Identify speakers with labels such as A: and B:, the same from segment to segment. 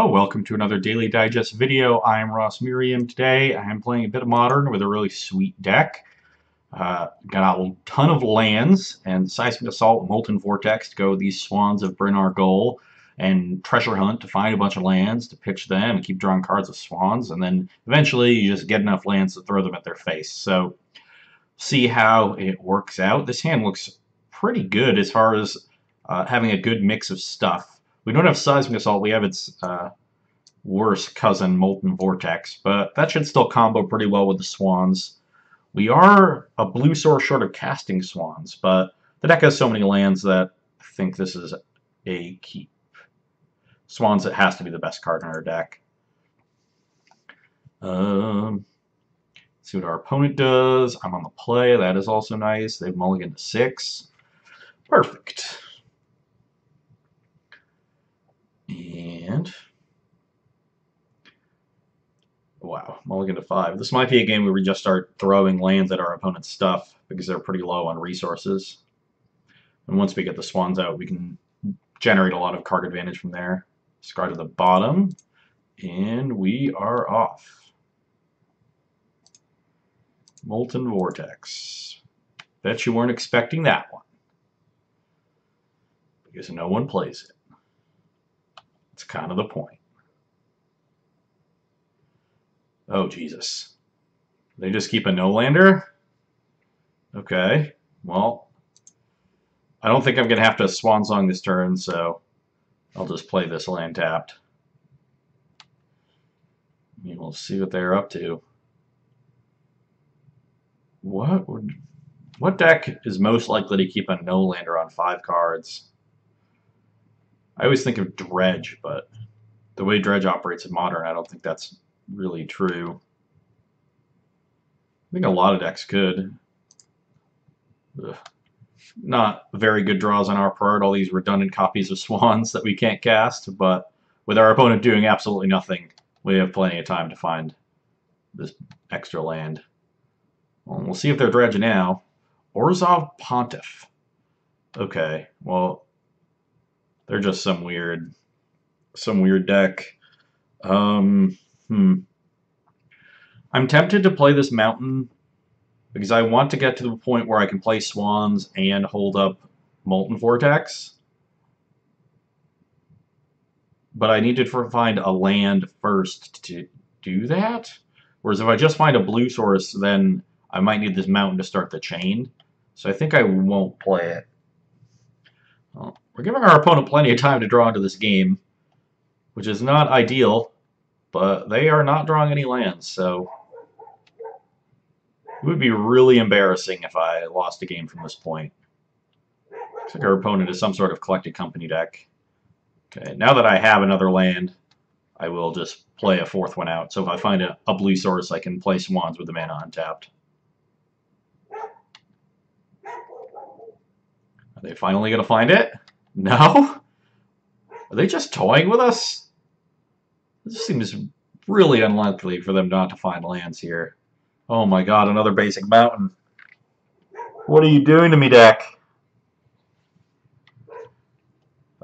A: Hello, welcome to another Daily Digest video. I am Merriam. Today I am playing a bit of Modern with a really sweet deck. Got a ton of lands and Seismic Assault, Molten Vortex to go with these Swans of Bryn our goal, and Treasure Hunt to find a bunch of lands to pitch them and keep drawing cards with Swans, and then eventually you just get enough lands to throw them at their face. So see how it works out. This hand looks pretty good as far as having a good mix of stuff. We don't have Seismic Assault, we have its worse cousin, Molten Vortex, but that should still combo pretty well with the Swans. We are a blue source short of casting Swans, but the deck has so many lands that I think this is a keep. Swans, it has to be the best card in our deck. See what our opponent does. I'm on the play, that is also nice. They've mulliganed to 6. Perfect. And wow, mulligan to 5. This might be a game where we just start throwing lands at our opponent's stuff because they're pretty low on resources. And once we get the Swans out, we can generate a lot of card advantage from there. Discard to the bottom, and we are off. Molten Vortex. Bet you weren't expecting that one, because no one plays it. It's kind of the point. Oh, Jesus. They just keep a no-lander? Okay. Well, I don't think I'm going to have to Swan Song this turn, so I'll just play this land tapped. And we'll see what they're up to. What deck is most likely to keep a no-lander on 5 cards? I always think of Dredge, but the way Dredge operates in Modern, I don't think that's really true. I think a lot of decks could. Ugh. Not very good draws on our part, all these redundant copies of Swans that we can't cast, but with our opponent doing absolutely nothing, we have plenty of time to find this extra land. Well, we'll see if they're dredging now. Orzhov Pontiff. Okay, well, they're just some weird deck. I'm tempted to play this Mountain because I want to get to the point where I can play Swans and hold up Molten Vortex. But I need to find a land first to do that. Whereas if I just find a blue source, then I might need this Mountain to start the chain. So I think I won't play it. Well, we're giving our opponent plenty of time to draw into this game, which is not ideal, but they are not drawing any lands, so it would be really embarrassing if I lost a game from this point. Looks like our opponent is some sort of Collected Company deck. Okay, now that I have another land, I will just play a 4th one out. So if I find a blue source, I can play Swans with the mana untapped. Are they finally going to find it? No? Are they just toying with us? This seems really unlikely for them not to find lands here. Oh my god, another basic Mountain. What are you doing to me, deck?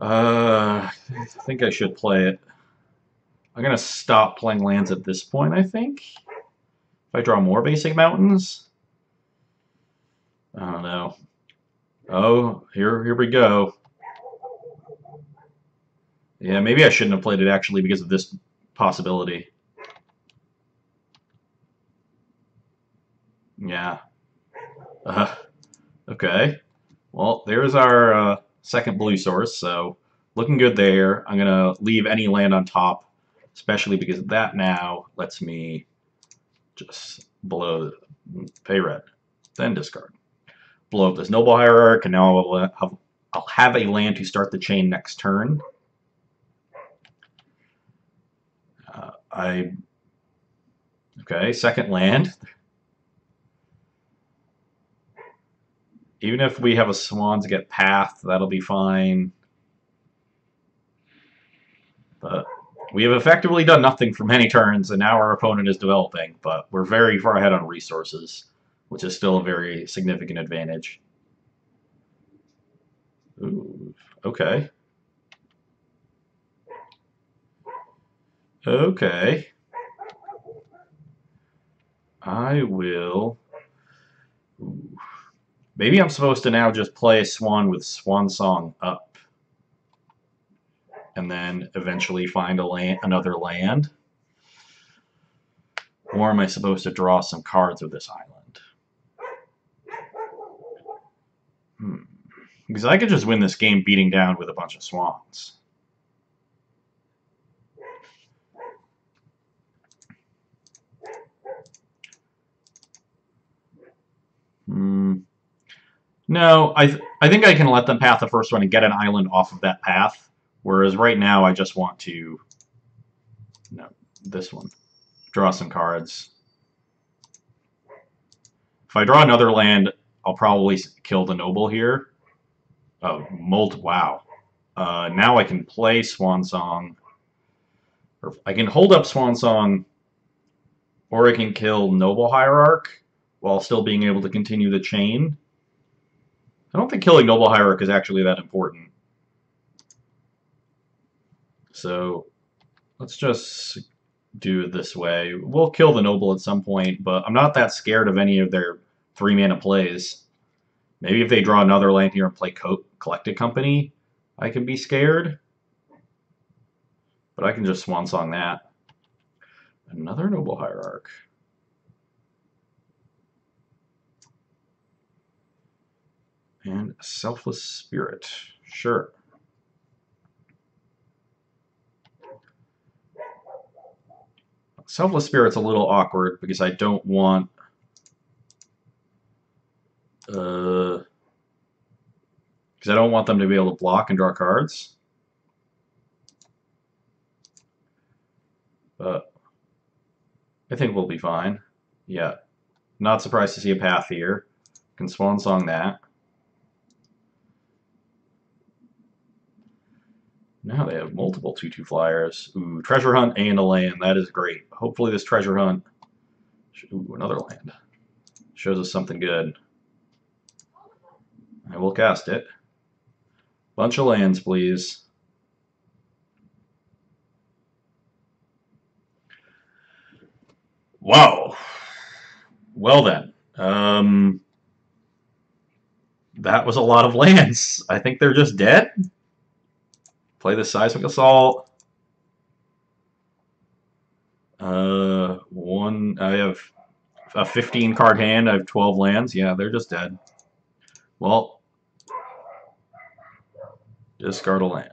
A: I think I should play it. I'm going to stop playing lands at this point, I think. If I draw more basic Mountains? I don't know. Oh, here we go. Yeah, maybe I shouldn't have played it actually because of this possibility. Yeah. Okay. Well, there's our second blue source, so looking good there. I'm going to leave any land on top, especially because that now lets me just pay red, then discard. Blow up this Noble Hierarch, and now I'll have a land to start the chain next turn. Okay, second land. Even if we have a Swans get Path, that'll be fine. But we have effectively done nothing for many turns, and now our opponent is developing, but we're very far ahead on resources, which is still a very significant advantage. Ooh, okay. Okay. I will... Ooh. Maybe I'm supposed to now just play a swan with Swan Song up. And then eventually find another land. Or am I supposed to draw some cards with this island? Because I could just win this game beating down with a bunch of swans. No, I think I can let them path the first one and get an island off of that path. Whereas right now I just want to... No, this one. Draw some cards. If I draw another land, I'll probably kill the noble here. Oh, wow. Now I can play Swan Song. Or I can hold up Swan Song, or I can kill Noble Hierarch while still being able to continue the chain. I don't think killing Noble Hierarch is actually that important. So let's just do it this way. We'll kill the Noble at some point, but I'm not that scared of any of their 3-mana plays. Maybe if they draw another land here and play Collected Company, I can be scared. But I can just Swan Song that. Another Noble Hierarch. And Selfless Spirit. Sure. Selfless Spirit's a little awkward because I don't want... because I don't want them to be able to block and draw cards. But I think we'll be fine. Yeah. Not surprised to see a path here. Can Swan Song that. Now they have multiple 2/2 flyers. Ooh, treasure hunt and a land. That is great. Hopefully this treasure hunt... Ooh, another land. Shows us something good. I will cast it. Bunch of lands, please. Wow. Well then. That was a lot of lands. I think they're just dead. Play the Seismic Assault. I have a 15 card hand. I have 12 lands. Yeah, they're just dead. Well, discard a land.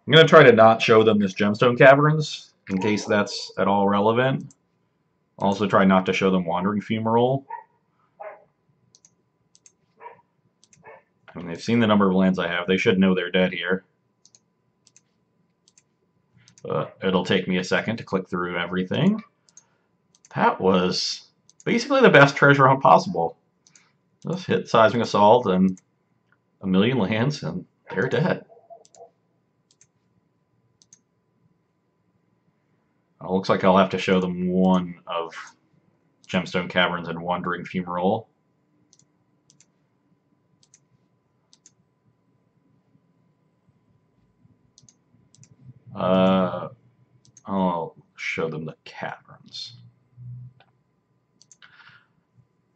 A: I'm going to try to not show them this Gemstone Caverns, in case that's at all relevant. Also try not to show them Wandering Fumarole. I mean, they've seen the number of lands I have. They should know they're dead here. But it'll take me a second to click through everything. That was basically the best treasure hunt possible. Just hit Seismic Assault and a million lands, and they're dead. It looks like I'll have to show them one of Gemstone Caverns and Wandering Fumarole. I'll show them the Caverns.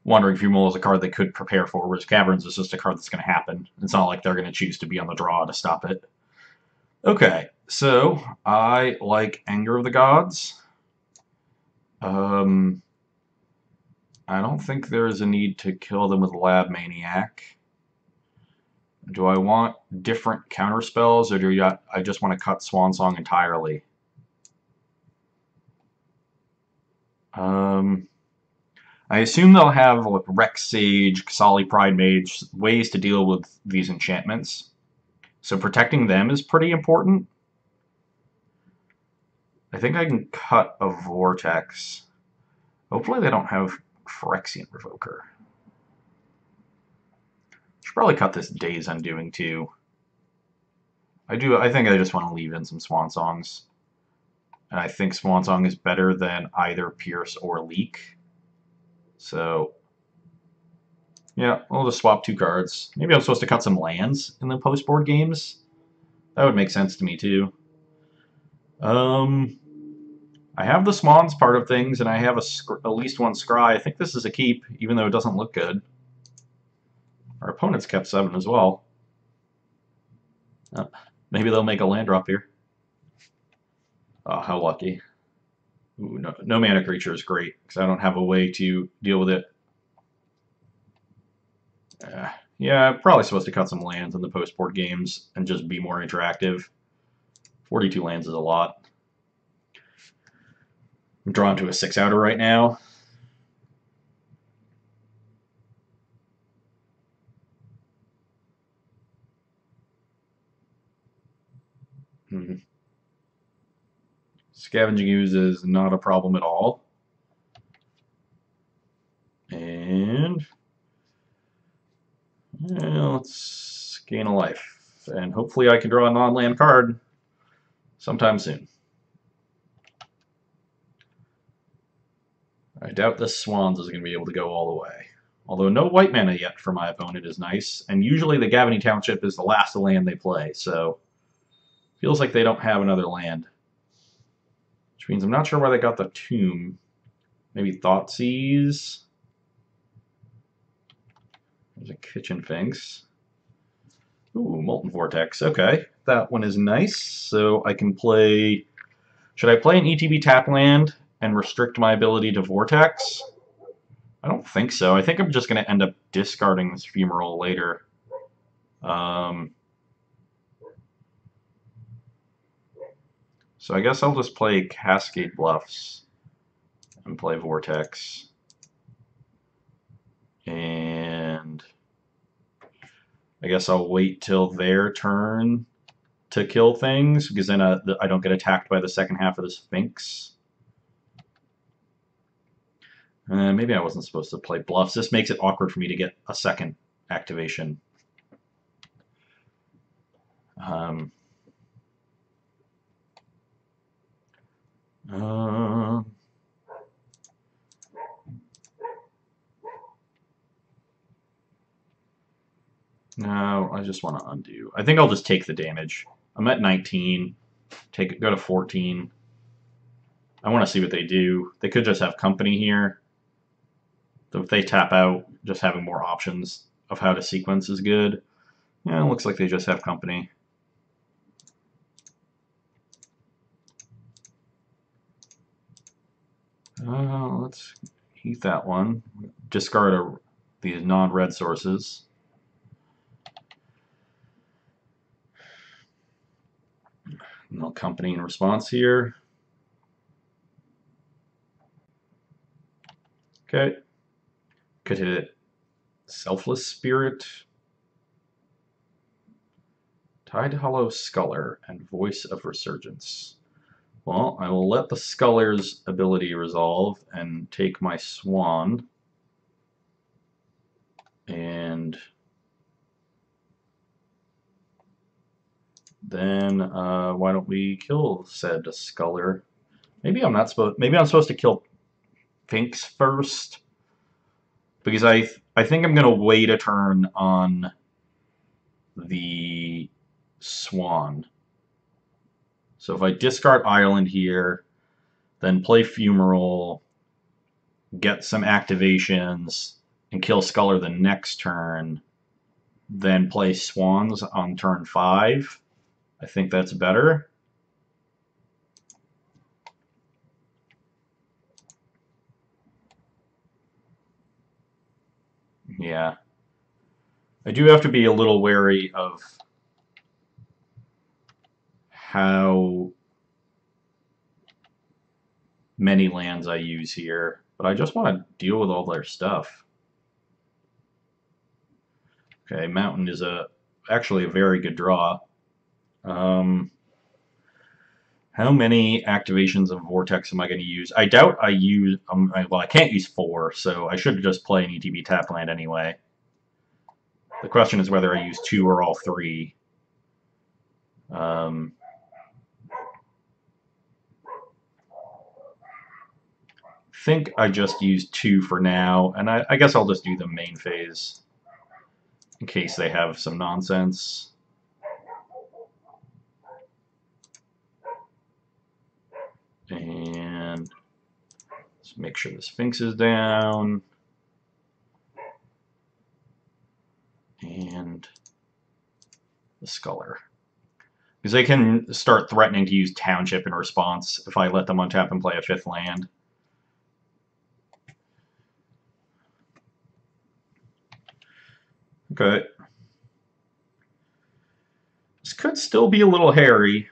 A: Wandering Fumarole is a card they could prepare for, whereas Caverns is just a card that's going to happen. It's not like they're going to choose to be on the draw to stop it. Okay, so I like Anger of the Gods. I don't think there is a need to kill them with Lab Maniac. Do I want different counter spells, or do I just want to cut Swan Song entirely? I assume they'll have like Rex Sage, Kasali Pride Mage, ways to deal with these enchantments. So protecting them is pretty important. I think I can cut a Vortex. Hopefully they don't have Phyrexian Revoker. Should probably cut this Days Undoing too. I think I just want to leave in some Swan Songs. And I think Swan Song is better than either Pierce or Leak. So, yeah, I'll just swap 2 cards. Maybe I'm supposed to cut some lands in the post-board games. That would make sense to me too. I have the Swans part of things, and I have at least one scry. I think this is a keep, even though it doesn't look good. Our opponent's kept 7 as well. Maybe they'll make a land drop here. Oh, how lucky. Ooh, no mana creature is great, because I don't have a way to deal with it. Yeah, probably supposed to cut some lands in the post-board games and just be more interactive. 42 lands is a lot. I'm drawn to a 6-outer right now. Scavenging Ooze is not a problem at all. And let's gain a life. And hopefully I can draw a non-land card sometime soon. I doubt this Swans is going to be able to go all the way. Although no white mana yet for my opponent is nice. And usually the Gavany Township is the last land they play, so feels like they don't have another land. Which means I'm not sure why they got the Tomb. Maybe Thoughtseize. There's a Kitchen Finks. Ooh, Molten Vortex. Okay, that one is nice. So I can play... Should I play an ETB tap land and restrict my ability to Vortex? I don't think so. I think I'm just going to end up discarding this Fumarole later. So I guess I'll just play Cascade Bluffs and play Vortex. And I guess I'll wait till their turn to kill things, because then I don't get attacked by the second half of the Sphinx. Maybe I wasn't supposed to play Bluffs. This makes it awkward for me to get a second activation. No, I just want to undo. I think I'll just take the damage. I'm at 19. Go to 14. I want to see what they do. They could just have company here. So if they tap out, just having more options of how to sequence is good. Yeah, it looks like they just have company. Let's heat that one. Discard these non-red sources. No company in response here. Okay. Could hit it. Selfless Spirit. Tide Hollow Sculler and Voice of Resurgence. Well, I will let the Sculler's ability resolve and take my Swan. And then why don't we kill said Sculler? Maybe I'm not supposed. Maybe I'm supposed to kill Finks first, because I think I'm gonna wait a turn on the Swan. So if I discard Ireland here, then play Fumarole, get some activations, and kill Sculler the next turn, then play Swans on turn 5, I think that's better. Yeah. I do have to be a little wary of how many lands I use here, but I just want to deal with all their stuff. Okay, Mountain is actually a very good draw. How many activations of Vortex am I going to use? I doubt I use... well, I can't use 4, so I should just play an ETB tap land anyway. The question is whether I use 2 or all 3. I think I just use 2 for now, and I guess I'll just do the main phase in case they have some nonsense. And let's make sure the Sphinx is down. And the Sculler. Because they can start threatening to use Township in response if I let them untap and play a 5th land. Okay. This could still be a little hairy.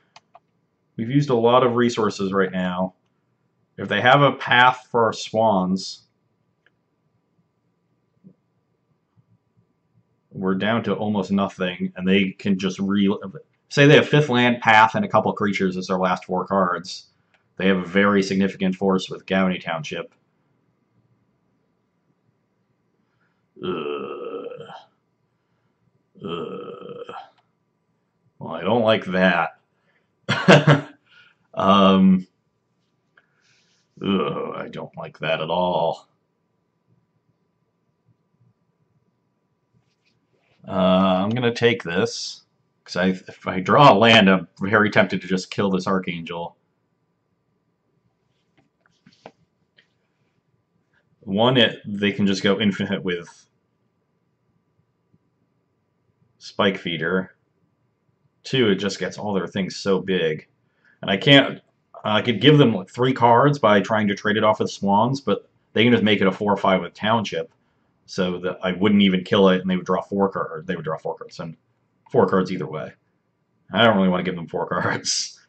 A: We've used a lot of resources right now. If they have a path for our Swans, we're down to almost nothing, and they can just say they have 5th land, path, and a couple of creatures as their last 4 cards. They have a very significant force with Gownie Township. Well, I don't like that. I don't like that at all. I'm going to take this, because if I draw a land, I'm very tempted to just kill this Archangel. One, they can just go infinite with Spike Feeder. 2, it just gets all their things so big. And I could give them like 3 cards by trying to trade it off with Swans, but they can just make it a 4/5 with Township, so that I wouldn't even kill it, and they would draw 4 cards. They would draw 4 cards, and 4 cards either way. I don't really want to give them 4 cards.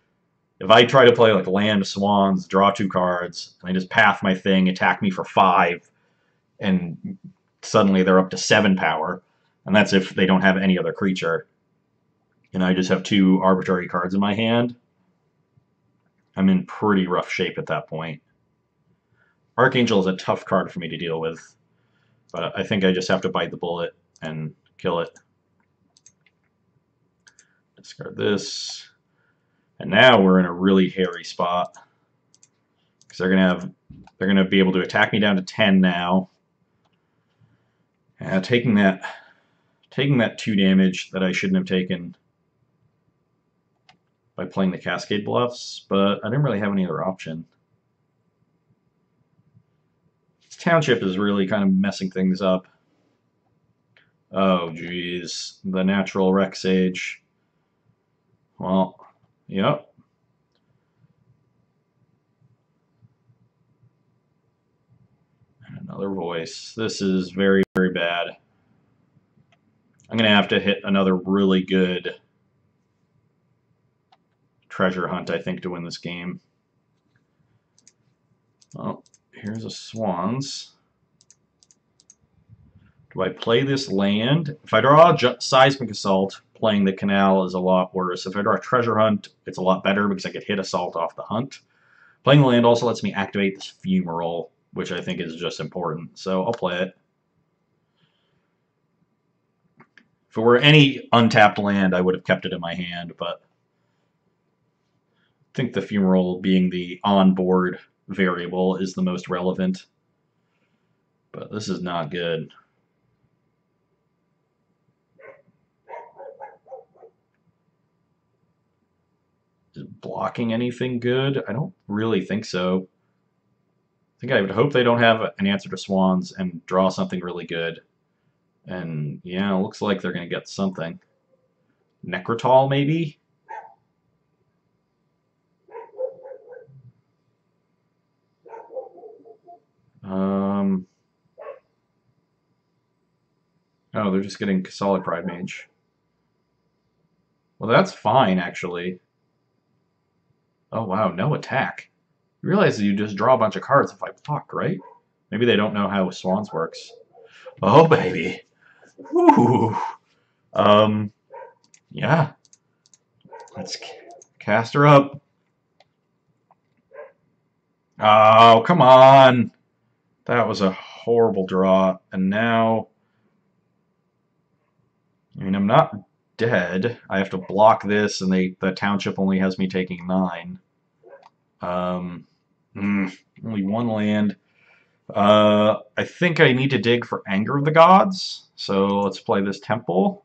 A: If I try to play like land Swans, draw 2 cards, and they just path my thing, attack me for 5, and suddenly they're up to 7 power, and that's if they don't have any other creature, and I just have 2 arbitrary cards in my hand, I'm in pretty rough shape at that point. Archangel is a tough card for me to deal with, but I think I just have to bite the bullet and kill it. Discard this. And now we're in a really hairy spot, because they're gonna be able to attack me down to 10 now. And taking that 2 damage that I shouldn't have taken by playing the Cascade Bluffs, but I didn't really have any other option. This Township is really kind of messing things up. Oh geez, the natural Rec Sage. Well, yep. And another voice. This is very, very bad. I'm going to have to hit another really good treasure hunt, I think, to win this game. Well, here's a Swans. Do I play this land? If I draw a Seismic Assault, playing the Canal is a lot worse. If I draw a Treasure Hunt, it's a lot better because I could hit Assault off the hunt. Playing the land also lets me activate this Fumarole, which I think is just important, so I'll play it. If it were any untapped land, I would have kept it in my hand, but I think the Fumarole being the on-board variable is the most relevant. But this is not good. Is blocking anything good? I don't really think so. I think I would hope they don't have an answer to Swans and draw something really good. And yeah, it looks like they're going to get something. Necrotol, maybe? Oh, they're just getting Solid Pride Mage. Well, that's fine, actually. Oh, wow, no attack. You realize that you just draw a bunch of cards if I block, right? Maybe they don't know how Swans works. Oh, baby. Woo. Yeah. Let's cast her up. Oh, come on. That was a horrible draw. And now, I mean, I'm not dead. I have to block this, and the Township only has me taking 9. Only 1 land. I think I need to dig for Anger of the Gods, so let's play this Temple.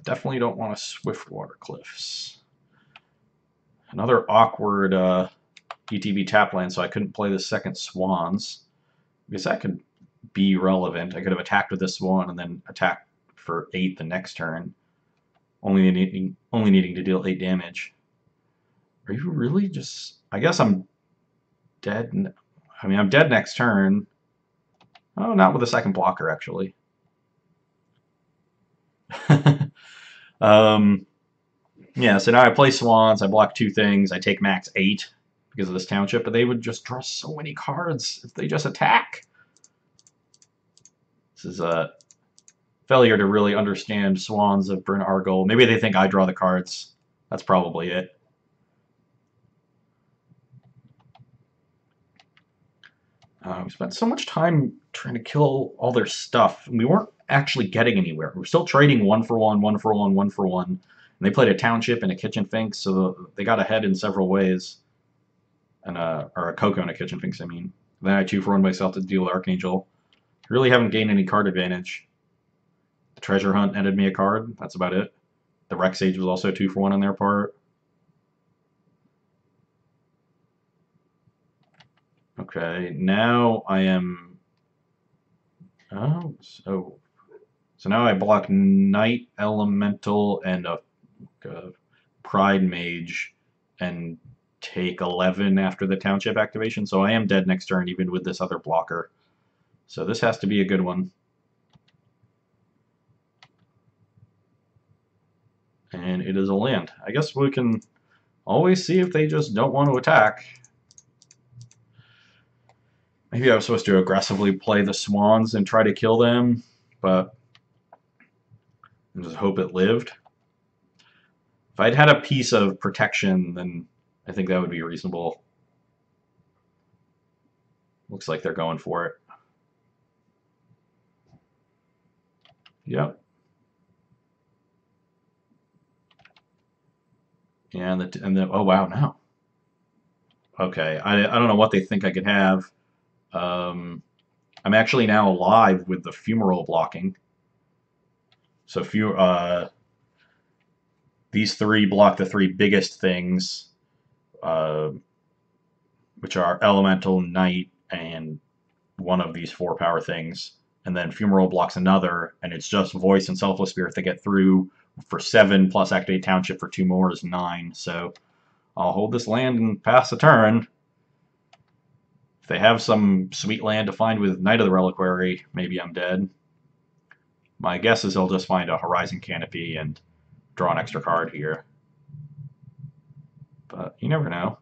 A: Definitely don't want to Swiftwater Cliffs. Another awkward ETB tap land, so I couldn't play the second Swans. Because that could be relevant. I could have attacked with this Swan and then attacked for 8 the next turn, only needing to deal 8 damage. Are you really just... I guess I'm dead. I mean, I'm dead next turn. Oh, not with a second blocker, actually. Yeah, so now I play Swans, I block 2 things, I take max 8 because of this township, but they would just draw so many cards if they just attack. This is a failure to really understand Swans of Bryn Argyle. Maybe they think I draw the cards. That's probably it. We spent so much time trying to kill all their stuff, and we weren't actually getting anywhere. We were still trading 1 for 1, 1 for 1, 1 for 1. And they played a township and a kitchen finks, so they got ahead in several ways. And or a Coco and a kitchen finks, I mean. Then I 2 for 1 myself to deal with Archangel. Really haven't gained any card advantage. The Treasure Hunt netted me a card. That's about it. The Rex Age was also 2 for 1 on their part. Okay, now I am... Oh, so now I block Night Elemental and a Pride Mage and take 11 after the Township activation, so I am dead next turn even with this other blocker. So this has to be a good one. And it is a land. I guess we can always see if they just don't want to attack. Maybe I was supposed to aggressively play the Swans and try to kill them, but I just hope it lived. If I'd had a piece of protection, then I think that would be reasonable. Looks like they're going for it. Yep. And oh wow, no. Okay, I don't know what they think I could have. I'm actually now alive with the fumarole blocking. So these 3 block the 3 biggest things, which are Elemental, Night, and one of these 4 power things. And then Fumarole blocks another, and it's just Voice and Selfless Spirit that get through for 7, plus Activate Township for 2 more is 9. So I'll hold this land and pass the turn. If they have some sweet land to find with Knight of the Reliquary, maybe I'm dead. My guess is they'll just find a Horizon Canopy and draw an extra card here. But you never know.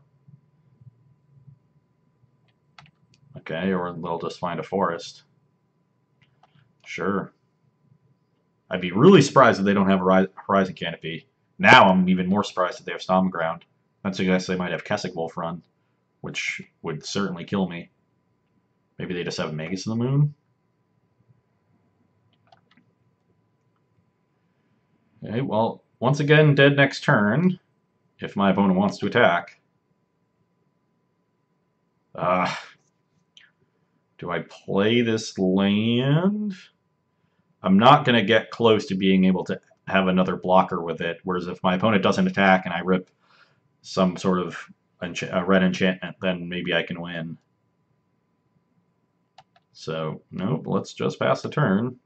A: Okay, or they'll just find a forest. Sure. I'd be really surprised if they don't have Horizon Canopy. Now I'm even more surprised if they have Stomping Ground. That suggests they might have Kessig Wolf run, which would certainly kill me. Maybe they just have Magus of the Moon? Okay, well, once again, dead next turn, if my opponent wants to attack. Do I play this land? I'm not going to get close to being able to have another blocker with it, whereas if my opponent doesn't attack and I rip some sort of red enchantment, then maybe I can win. So, nope, let's just pass the turn.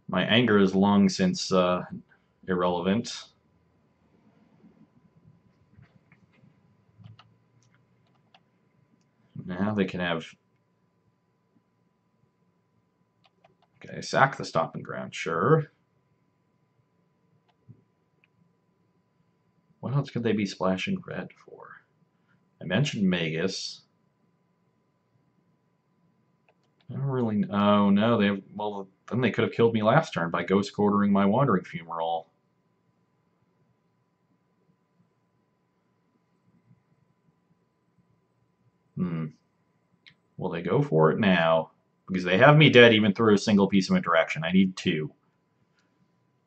A: My anger is long since irrelevant. Now they can have... Okay, sack the Stomping Ground, sure. What else could they be splashing red for? I mentioned Magus. I don't really... Oh, no, they have... Well, then they could have killed me last turn by ghost quartering my Wandering Fumarole. Will they go for it now? Because they have me dead even through a single piece of interaction. I need 2.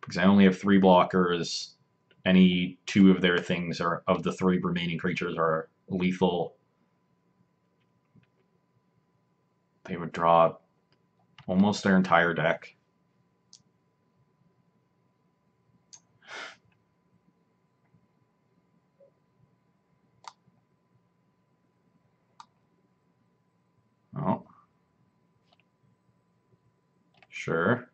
A: Because I only have 3 blockers. Any 2 of their things are of the 3 remaining creatures are lethal. They would draw almost their entire deck. Sure.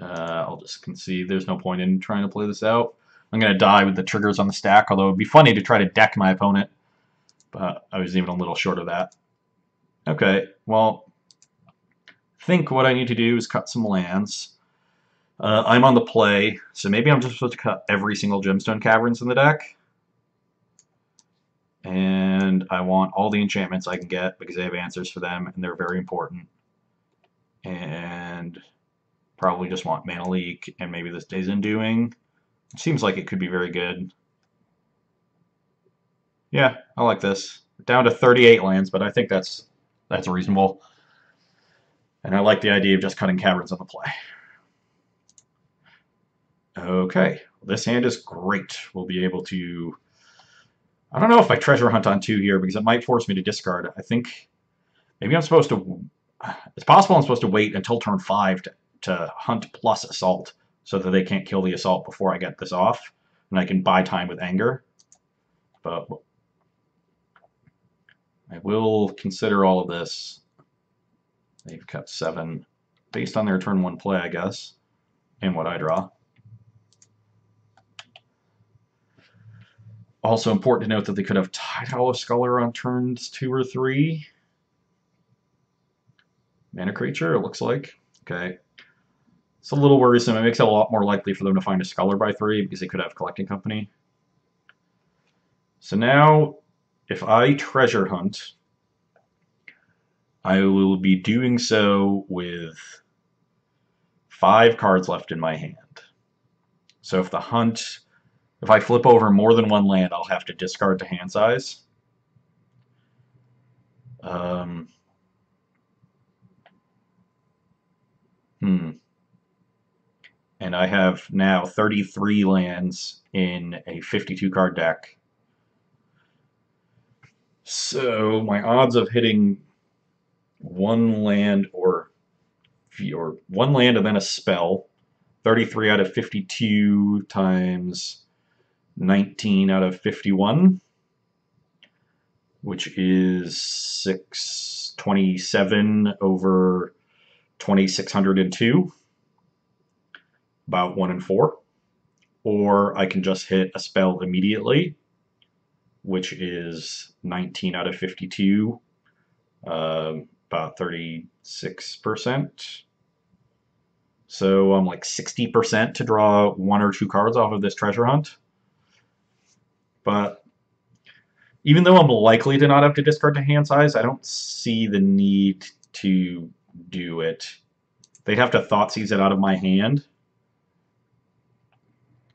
A: I'll just concede. There's no point in trying to play this out. I'm going to die with the triggers on the stack, although it would be funny to try to deck my opponent. But I was even a little short of that. Okay, well, I think what I need to do is cut some lands. I'm on the play, so maybe I'm just supposed to cut every single Gemstone Caverns in the deck. And I want all the enchantments I can get because I have answers for them, and they're very important. And probably just want Mana Leak and maybe this Day's Undoing. It seems like it could be very good. Yeah, I like this. Down to 38 lands, but I think that's reasonable. And I like the idea of just cutting caverns on the play. Okay, this hand is great. We'll be able to... I don't know if I treasure hunt on 2 here because it might force me to discard. I think maybe I'm supposed to... It's possible I'm supposed to wait until turn 5 to hunt plus assault so that they can't kill the assault before I get this off. And I can buy time with anger. But I will consider all of this. They've cut 7 based on their turn 1 play, I guess, and what I draw. Also important to note that they could have Tidal Sculler on turns 2 or 3. Mana creature, it looks like. Okay. It's a little worrisome. It makes it a lot more likely for them to find a Sculler by 3 because they could have Collecting Company. So now, if I treasure hunt, I will be doing so with 5 cards left in my hand. So if I flip over more than 1 land, I'll have to discard to hand size. And I have now 33 lands in a 52 card deck. So my odds of hitting 1 land or 1 land and then a spell, 33 out of 52 times 19 out of 51, which is 627 over 2602, about 1 in 4. Or I can just hit a spell immediately, which is 19 out of 52, about 36%. So I'm like 60% to draw 1 or 2 cards off of this treasure hunt. But even though I'm likely to not have to discard to hand size, I don't see the need to do it. They'd have to Thoughtseize it out of my hand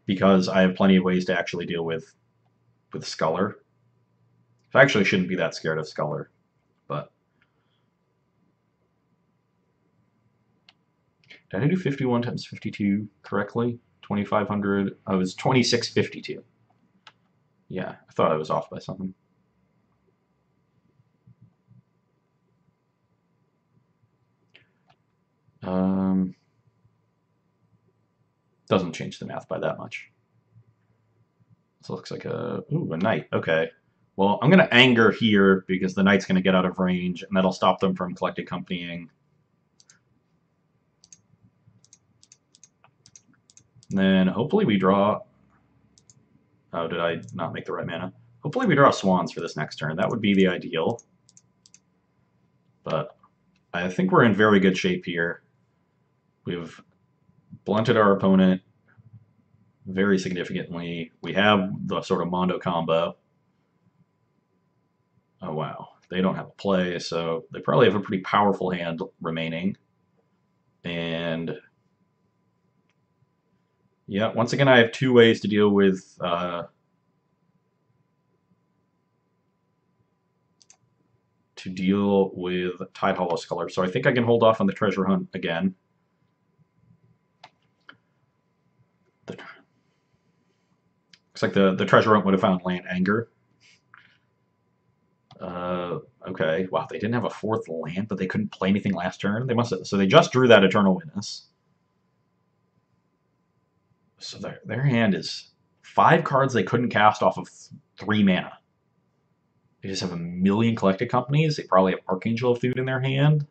A: because I have plenty of ways to actually deal with Sculler. I actually shouldn't be that scared of Sculler, but... Did I do 51 times 52 correctly? 2,500. I was 2652. Yeah, I thought I was off by something. Doesn't change the math by that much. This looks like a knight. Okay. Well, I'm going to anger here because the knight's going to get out of range, and that'll stop them from Collected Companying. And then hopefully we draw... Oh, did I not make the right mana? Hopefully we draw Swans for this next turn. That would be the ideal. But I think we're in very good shape here. We've blunted our opponent very significantly. We have the sort of Mondo combo. Oh, wow. They don't have a play, so they probably have a pretty powerful hand remaining. And... yeah, once again, I have 2 ways to deal with Tide Hollow Sculler. So I think I can hold off on the treasure hunt again. Looks like the treasure hunt would have found land anger. Okay, wow, they didn't have a 4th land, but they couldn't play anything last turn. They must have, so they just drew that Eternal Witness. So their hand is 5 cards they couldn't cast off of 3 mana. They just have a million Collected Companies. They probably have Archangel of Food in their hand.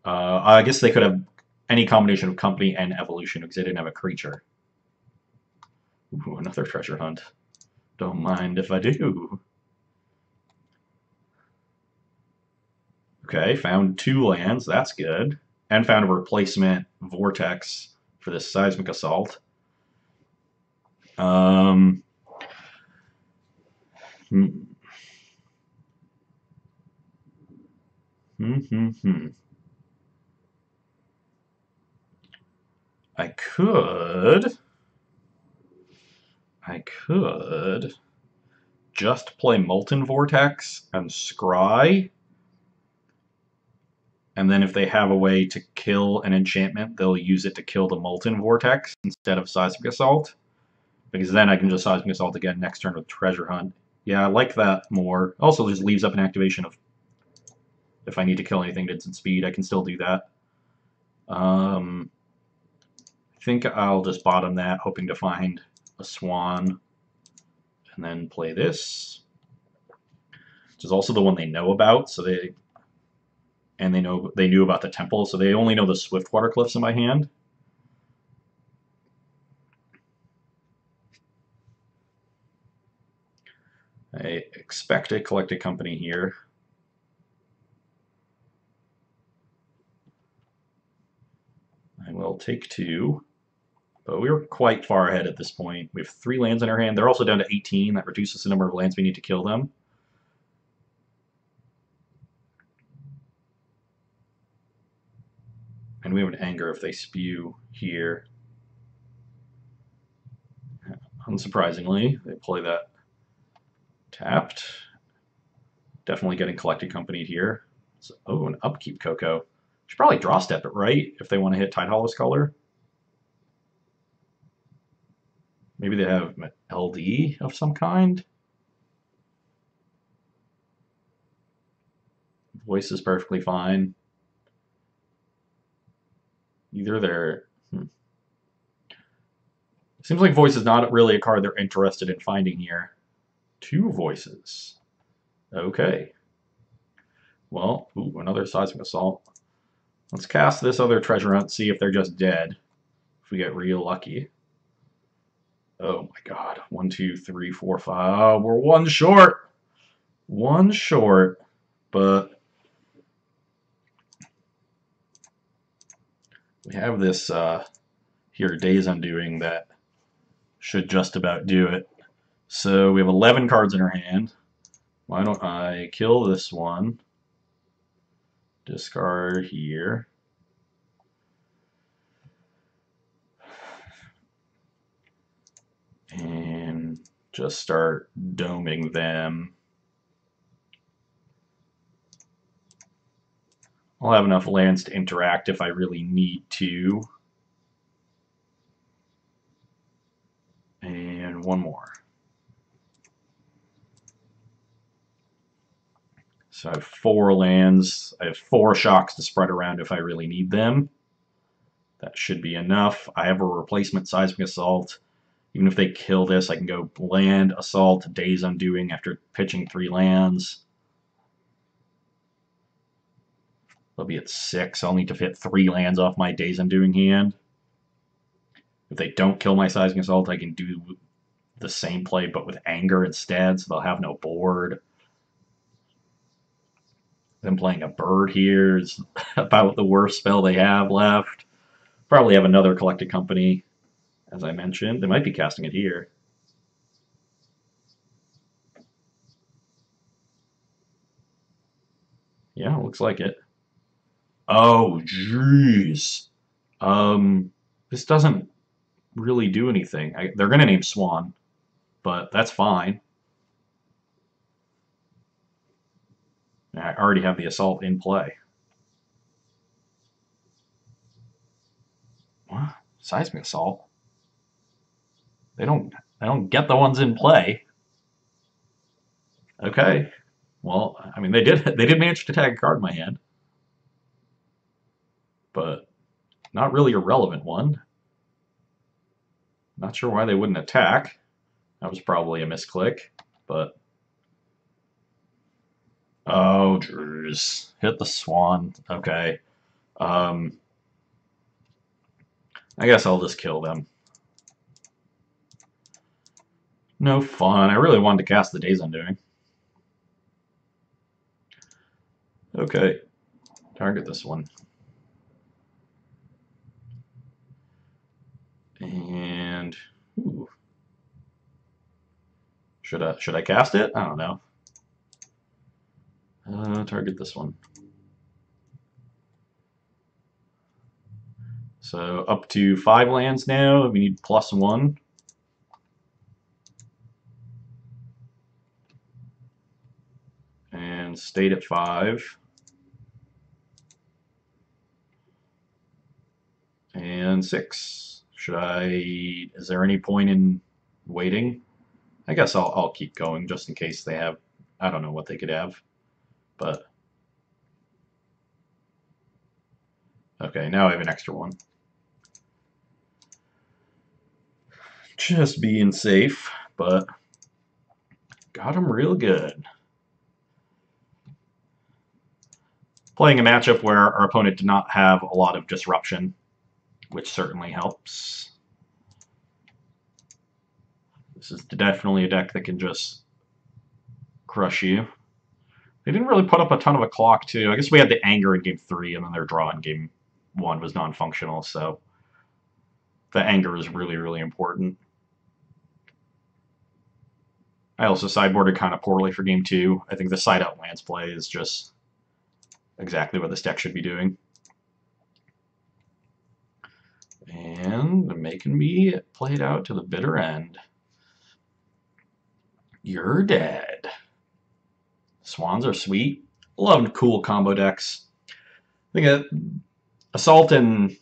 A: I guess they could have any combination of company and evolution because they didn't have a creature. Ooh, another treasure hunt. Don't mind if I do. Okay, found 2 lands. That's good. And found a replacement vortex for this seismic assault. Hmm. Hmm. Hmm. Hmm. I could just play Molten Vortex and Scry, and then if they have a way to kill an enchantment, they'll use it to kill the Molten Vortex instead of Seismic Assault, because then I can just Seismic Assault again next turn with Treasure Hunt. Yeah, I like that more. Also just leaves up an activation of if I need to kill anything at instant speed, I can still do that. I think I'll just bottom that, hoping to find a Swan, and then play this, which is also the one they know about, so they knew about the temple, so they only know the Swiftwater Cliffs in my hand. I expect a collected company here. I will take 2, but we're quite far ahead at this point. We have 3 lands in our hand. They're also down to 18. That reduces the number of lands we need to kill them. And we have an anger if they spew here. Unsurprisingly, they play that tapped. Definitely getting collected company here. So, oh, an upkeep Coco. Should probably draw step it, right? If they want to hit Tidehollow Scholar. Maybe they have LD of some kind. Voice is perfectly fine. Either they're... Seems like Voice is not really a card they're interested in finding here. 2 voices. Okay. Well, ooh, another Seismic Assault. Let's cast this other treasure hunt, see if they're just dead. If we get real lucky. Oh my god. 1, 2, 3, 4, 5. Oh, we're 1 short. 1 short. But we have this here, Days Undoing, that should just about do it. So we have 11 cards in our hand. Why don't I kill this one? Discard here. And just start doming them. I'll have enough lands to interact if I really need to. And 1 more. So I have 4 lands. I have 4 shocks to spread around if I really need them. That should be enough. I have a replacement Seismic Assault. Even if they kill this, I can go land, assault, Days Undoing after pitching 3 lands. They'll be at 6. I'll need to fit 3 lands off my Days Undoing hand. If they don't kill my Seismic Assault, I can do the same play but with anger instead, so they'll have no board. Them playing a bird here is about the worst spell they have left. Probably have another collected company, as I mentioned. They might be casting it here. Yeah, looks like it. Oh, jeez. This doesn't really do anything. They're going to name Swan, but that's fine. I already have the assault in play. What? Seismic assault? They don't get the ones in play. Okay. Well, I mean they did manage to tag a card in my hand. But not really a relevant one. Not sure why they wouldn't attack. That was probably a misclick, but oh, jeez. Hit the Swan. Okay. I guess I'll just kill them. No fun. I really wanted to cast the Days Undoing. Okay, target this one. And ooh. Should I cast it? I don't know. Target this one. So up to 5 lands now. We need +1. And stayed at 5. And 6. Is there any point in waiting? I guess I'll keep going just in case they have, I don't know what they could have, but okay, now I have an extra one. Just being safe, but got him real good. Playing a matchup where our opponent did not have a lot of disruption, which certainly helps. This is definitely a deck that can just crush you. They didn't really put up a ton of a clock, too. I guess we had the anger in Game 3, and then their draw in Game 1 was non-functional, so the anger is really, really important. I also sideboarded kind of poorly for Game 2. I think the side-out lands play is just exactly what this deck should be doing. And making me play it out to the bitter end. You're dead. Swans are sweet. Love cool combo decks. I think Assault and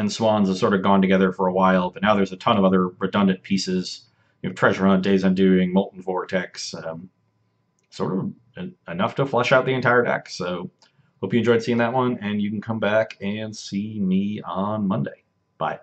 A: Swans have sort of gone together for a while, but now there's a ton of other redundant pieces. You have Treasure Hunt, Days Undoing, Molten Vortex, sort of enough to flesh out the entire deck. So hope you enjoyed seeing that one, and you can come back and see me on Monday. Bye.